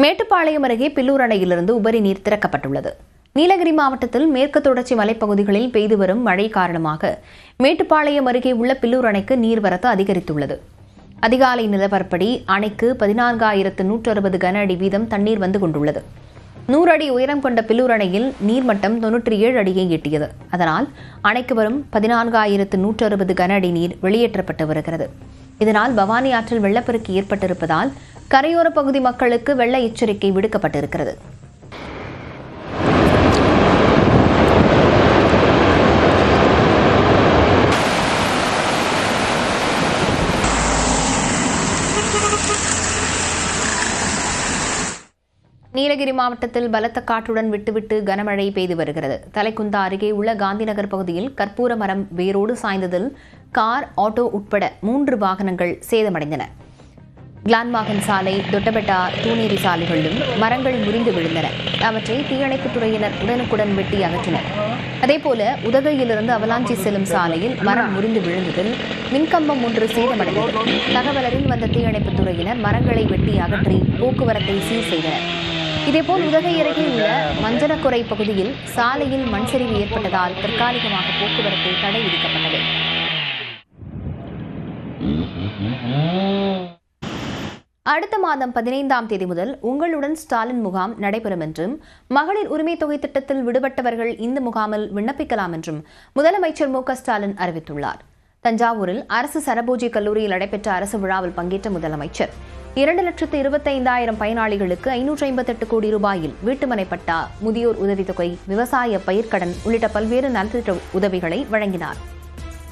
மேட்டுப்பாளையம் அருகே பில்லூர் அணையிலிருந்து உபரி நீர் திறக்கப்பட்டுள்ளது. நீலகிரி மாவட்டத்தில் மேற்கு தொடர்ச்சி மலைப்பகுதிகளில் பெய்து வரும் மழை காரணமாக மேட்டுப்பாளையம் அருகே உள்ள பில்லூர் அணைக்கு நீர்வரத்து அதிகரித்துள்ளது. அதிகாலை நிலவரப்படி அணைக்கு 14,160 கன அடி வீதம் தண்ணீர் வந்து கொண்டுள்ளது. 100 அடி உயரம் கொண்ட பில்லூர் அணையில் நீர்மட்டம் 97 அடியை எட்டியது. அதனால் அணைக்கு வரும் 14,160 கன அடி நீர் வெளியேற்றப்பட்டு வருகிறது. இதனால் பவானி ஆற்றில் வெள்ளப்பெருக்கு ஏற்பட்டிருப்பதால் கரையோர பகுதி மக்களுக்கு வெள்ள எச்சரிக்கை விடுக்கப்பட்டிருக்கிறது. நீலகிரி மாவட்டத்தில் பலத்த காற்றுடன் விட்டுவிட்டு கனமழை பெய்து வருகிறது. தலைக்குந்தா அருகே உள்ள காந்திநகர் பகுதியில் கற்பூர மரம் வேரோடு சாய்ந்ததில் கார், ஆட்டோ உட்பட 3 வாகனங்கள் சேதமடைந்தன. கிளான்மாகன் சாலை, தொட்டபெட்டா, தூணேரி சாலைகளிலும் மரங்கள் முறிந்து விழுந்தன. அவற்றை தீயணைப்புத் துறையினர் உடனுக்குடன் வெட்டி அகற்றினர். அதேபோல உதகையிலிருந்து அவலாஞ்சி செல்லும் சாலையில் மரம் முறிந்து விழுந்ததில் மின்கம்பம் ஒன்று சேதமடைந்தது. தகவலறிந்து வந்த தீயணைப்புத் துறையினர் மரங்களை வெட்டி அகற்றி போக்குவரத்தை சீர் செய்தனர். இதேபோல் உதகை அருகே உள்ள மஞ்சனக்குறை பகுதியில் சாலையில் மண் சரிவு ஏற்பட்டதால் தற்காலிகமாக போக்குவரத்து தடை விதிக்கப்பட்டது. அடுத்த மாதம் 15ஆம் தேதி முதல் உங்களுடன் ஸ்டாலின் முகாம் நடைபெறும் என்றும் மகளிர் உரிமை தொகை திட்டத்தில் விடுபட்டவர்கள் இந்த முகாமில் விண்ணப்பிக்கலாம் என்றும் முதலமைச்சர் மு.க.ஸ்டாலின் அறிவித்துள்ளார். தஞ்சாவூரில் அரசு சரபோஜி கல்லூரியில் நடைபெற்ற அரசு விழாவில் பங்கேற்ற முதலமைச்சர் 2,25,000 பயனாளிகளுக்கு 558 கோடி ரூபாயில் வீட்டுமனை பட்டா, முதியோர் உதவித்தொகை, விவசாய பயிர்க்கடன் உள்ளிட்ட பல்வேறு நலத்திட்ட உதவிகளை வழங்கினார்.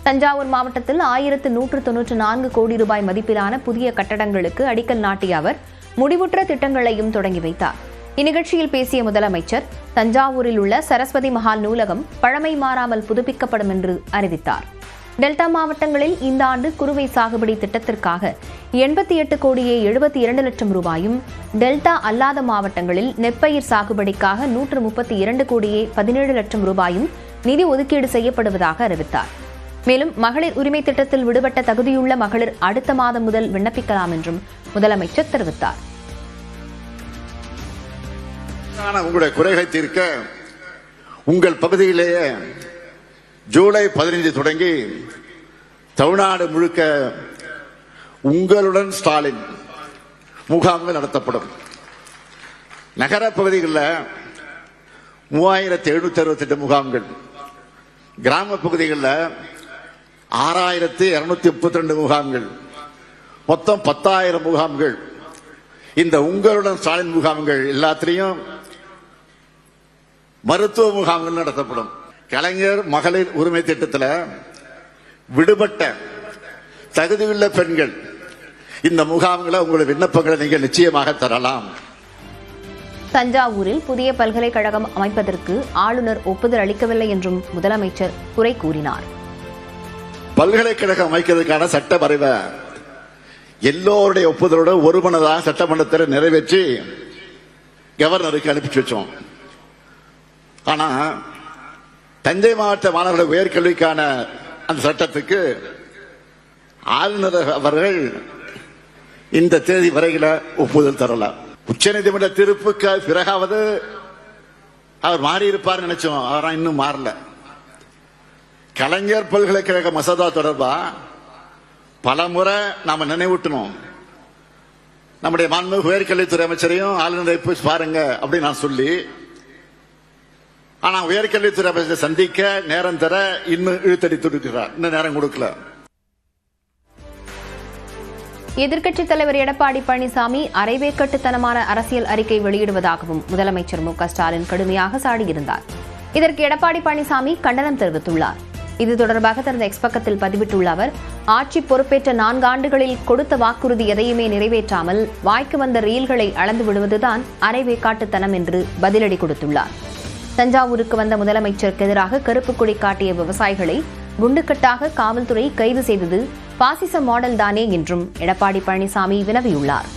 தஞ்சாவூர் மாவட்டத்தில் 1,194 கோடி ரூபாய் மதிப்பிலான புதிய கட்டடங்களுக்கு அடிக்கல் நாட்டிய அவர் முடிவுற்ற திட்டங்களையும் தொடங்கி வைத்தார். இந்நிகழ்ச்சியில் பேசிய முதலமைச்சர் தஞ்சாவூரில் உள்ள சரஸ்வதி மஹால் நூலகம் பழமை மாறாமல் புதுப்பிக்கப்படும் என்று அறிவித்தார். டெல்டா மாவட்டங்களில் இந்த ஆண்டு குறுவை சாகுபடி திட்டத்திற்காக 88 கோடியே 72 லட்சம் ரூபாயும், டெல்டா அல்லாத மாவட்டங்களில் நெற்பயிர் சாகுபடிக்காக 132 கோடியே 17 லட்சம் ரூபாயும் நிதி ஒதுக்கீடு செய்யப்படுவதாக அறிவித்தார். மேலும் மகளிர் உரிமை திட்டத்தில் விடுபட்ட தகுதியுள்ள மகளிர் அடுத்த மாதம் முதல் விண்ணப்பிக்கலாம் என்றும் முதலமைச்சர் தெரிவித்தார். உங்களுடைய குறைகளை தீர்க்க உங்கள் பகுதியிலேயே ஜூலை 15 தொடங்கி தமிழ்நாடு முழுக்க உங்களுடன் ஸ்டாலின் முகாம்கள் நடத்தப்படும். நகர பகுதிகளில் 3,768 முகாம்கள், கிராம பகுதிகளில் 6,232 முகாம்கள், மொத்தம் 10,000 முகாம்கள். இந்த உங்களுடன் ஸ்டாலின் முகாம்கள் எல்லாத்திலையும் மருத்துவ முகாம்கள் நடத்தப்படும். கலைஞர் மகளிர் உரிமை திட்டத்தில் விடுபட்ட தகுதியுள்ள பெண்கள் இந்த முகாம்களை உங்களுடைய விண்ணப்பங்களை நீங்கள் நிச்சயமாக தரலாம். தஞ்சாவூரில் புதிய பல்கலைக்கழகம் அமைப்பதற்கு ஆளுநர் ஒப்புதல் அளிக்கவில்லை என்றும் முதலமைச்சர் குறை கூறினார். பல்கலைக்கழகம் அமைக்கிறதுக்கான சட்ட வரைவை எல்லோருடைய ஒப்புதலோடு ஒருமனதாக சட்டமன்றத்தில் நிறைவேற்றி கவர்னருக்கு அனுப்பி வச்சோம். ஆனா தஞ்சை மாவட்ட மாணவர்கள் உயர்கல்விக்கான அந்த சட்டத்துக்கு ஆளுநர் அவர்கள் இந்த தேதி வரையில ஒப்புதல் தரலாம். உச்சநீதிமன்ற தீர்ப்புக்கு பிறகாவது அவர் மாறியிருப்பார் நினைச்சோம். அவர் இன்னும் மாறல. கலைஞர் பல்கலைக்கழக மசோதா தொடர்பா பல முறை நாம நினைவூட்டணும். நம்முடைய மாண்புமிகு உயர்கல்வித்துறை அமைச்சரையும் ஆளுநரை போய் பாருங்க அப்படின்னு நான் சொல்லி, ஆனா உயர்கல்வித்துறை அமைச்சரை சந்திக்க நேரம் தர இன்னும் இழுத்தடித்து இருக்கிறார். இன்னும் நேரம் கொடுக்கல. எதிர்க்கட்சித் தலைவர் எடப்பாடி பழனிசாமி அரைவேக்கட்டுத்தனமான அரசியல் அறிக்கை வெளியிடுவதாகவும் முதலமைச்சர் மு.க.ஸ்டாலின் கடுமையாக சாடியிருந்தார். இதற்கு எடப்பாடி பழனிசாமி கண்டனம் தெரிவித்துள்ளார். இது தொடர்பாக தனது எக்ஸ் பக்கத்தில் பதிவிட்டுள்ள அவர், ஆட்சி பொறுப்பேற்ற 4 ஆண்டுகளில் கொடுத்த வாக்குறுதி எதையுமே நிறைவேற்றாமல் வாய்க்கு வந்த ரீல்களை அளந்து விடுவதுதான் அரைவேக்காட்டுத்தனம் என்று பதிலடி கொடுத்துள்ளார். தஞ்சாவூருக்கு வந்த முதலமைச்சருக்கு எதிராக கருப்பு கொடி காட்டிய விவசாயிகளை குண்டுக்கட்டாக காவல்துறை கைது செய்தது பாசிச மாடல் தானே என்றும் எடப்பாடி பழனிசாமி வினவியுள்ளார்.